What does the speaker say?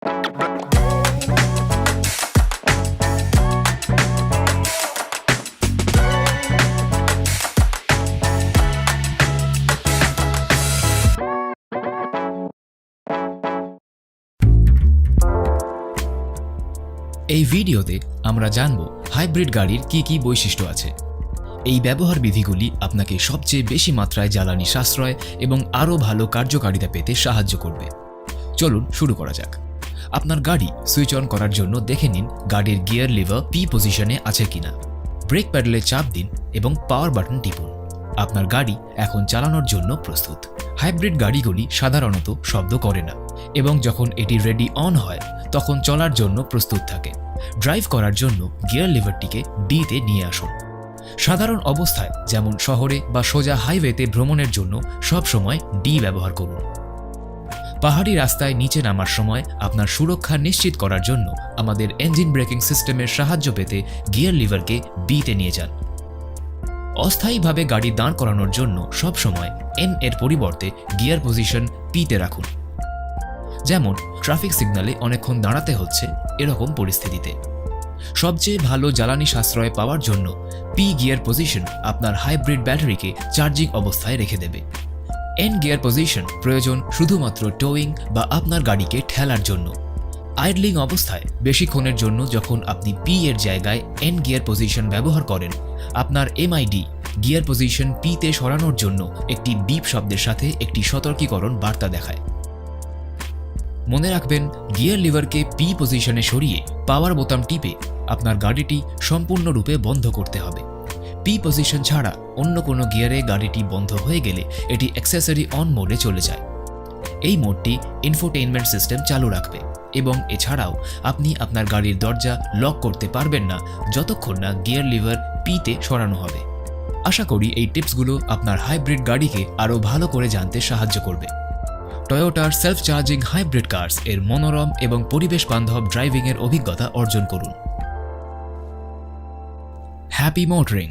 এই ভিডিওতে আমরা জানব হাইব্রিড গাড়ির কি কি বৈশিষ্ট্য আছে। এই ব্যবহার বিধিগুলি আপনাকে সবচেয়ে বেশি মাত্রায় জ্বালানি সাশ্রয় এবং আরও ভালো কার্যকারিতা পেতে সাহায্য করবে। চলুন শুরু করা যাক। আপনার গাড়ি সুইচ অন করার জন্য দেখে নিন গাড়ির গিয়ার লিভার পি পজিশনে আছে কিনা। ব্রেক প্যাডেলে চাপ দিন এবং পাওয়ার বাটন টিপুন। আপনার গাড়ি এখন চালানোর জন্য প্রস্তুত। হাইব্রিড গাড়িগুলি সাধারণত শব্দ করে না এবং যখন এটি রেডি অন হয় তখন চলার জন্য প্রস্তুত থাকে। ড্রাইভ করার জন্য গিয়ার লিভারটিকে ডিতে নিয়ে আসুন। সাধারণ অবস্থায় যেমন শহরে বা সোজা হাইওয়েতে ভ্রমণের জন্য সব সময় ডি ব্যবহার করুন। পাহাড়ি রাস্তায় নিচে নামার সময় আপনার সুরক্ষা নিশ্চিত করার জন্য আমাদের ইঞ্জিন ব্রেকিং সিস্টেমের সাহায্য পেতে গিয়ার লিভারকে বিতে নিয়ে যান। অস্থায়ীভাবে গাড়ি দাঁড় করানোর জন্য সব সময় এন এর পরিবর্তে গিয়ার পজিশন পিতে রাখুন। যেমন ট্রাফিক সিগন্যালে অনেকক্ষণ দাঁড়াতে হচ্ছে এরকম পরিস্থিতিতে। সবচেয়ে ভালো জ্বালানি সাশ্রয় পাওয়ার জন্য পি গিয়ার পজিশন আপনার হাইব্রিড ব্যাটারিকে চার্জিং অবস্থায় রেখে দেবে। এন গিয়ার পজিশন প্রয়োজন শুধুমাত্র টোয়িং বা আপনার গাড়িকে ঠেলার জন্য। আইডলিং অবস্থায় বেশিক্ষণের জন্য যখন আপনি পি এর জায়গায় এন গিয়ার পজিশন ব্যবহার করেন, আপনার এমআইডি গিয়ার পজিশন পিতে সরানোর জন্য একটি বিপ শব্দের সাথে একটি সতর্কীকরণ বার্তা দেখায়। মনে রাখবেন, গিয়ার লিভারকে পি পজিশনে সরিয়ে পাওয়ার বোতাম টিপে আপনার গাড়িটি সম্পূর্ণরূপে বন্ধ করতে হবে। পি পজিশন ছাড়া অন্য কোনো গিয়ারে গাড়িটি বন্ধ হয়ে গেলে এটি অ্যাক্সেসরি অন মোডে চলে যায়। এই মোডটি ইনফোটেইনমেন্ট সিস্টেম চালু রাখবে এবং এছাড়াও আপনি আপনার গাড়ির দরজা লক করতে পারবেন না যতক্ষণ না গিয়ার লিভার পিতে সরানো হবে। আশা করি এই টিপসগুলো আপনার হাইব্রিড গাড়িকে আরও ভালো করে জানতে সাহায্য করবে। টয়োটার সেলফ চার্জিং হাইব্রিড কার্স এর মনোরম এবং পরিবেশ বান্ধব ড্রাইভিংয়ের অভিজ্ঞতা অর্জন করুন। Happy motoring.